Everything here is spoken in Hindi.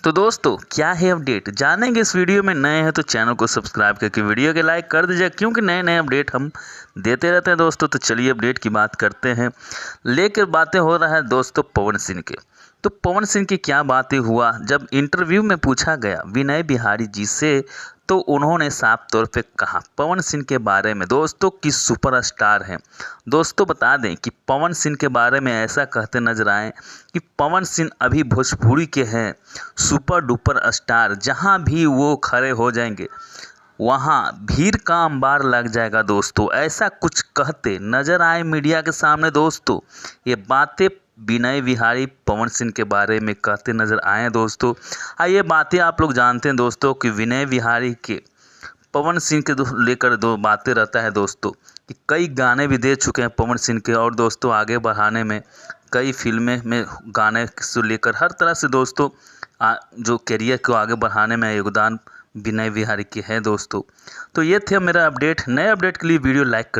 तो दोस्तों क्या है अपडेट जानेंगे इस वीडियो में। नए हैं तो चैनल को सब्सक्राइब करके वीडियो के लाइक कर दीजिए, क्योंकि नए नए अपडेट हम देते रहते हैं दोस्तों। तो चलिए अपडेट की बात करते हैं। लेकर बातें हो रहा है दोस्तों पवन सिंह के। तो पवन सिंह की क्या बातें हुआ, जब इंटरव्यू में पूछा गया विनय बिहारी जी से, तो उन्होंने साफ तौर पे कहा पवन सिंह के बारे में दोस्तों कि सुपरस्टार हैं। दोस्तों बता दें कि पवन सिंह के बारे में ऐसा कहते नजर आए कि पवन सिंह अभी भोजपुरी के हैं सुपर डुपर स्टार। जहां भी वो खड़े हो जाएंगे वहां भीड़ का अंबार लग जाएगा दोस्तों। ऐसा कुछ कहते नजर आए मीडिया के सामने दोस्तों। ये बातें विनय बिहारी पवन सिंह के बारे में कहते नजर आए हैं दोस्तों। ये बातें आप लोग जानते हैं दोस्तों कि विनय बिहारी के पवन सिंह के लेकर दो बातें रहता है दोस्तों कि कई गाने भी दे चुके हैं पवन सिंह के, और दोस्तों आगे बढ़ाने में कई फिल्में में गाने से लेकर हर तरह से दोस्तों जो करियर को आगे बढ़ाने में योगदान विनय बिहारी के है दोस्तों। तो ये थे मेरा अपडेट। नए अपडेट के लिए वीडियो लाइक कर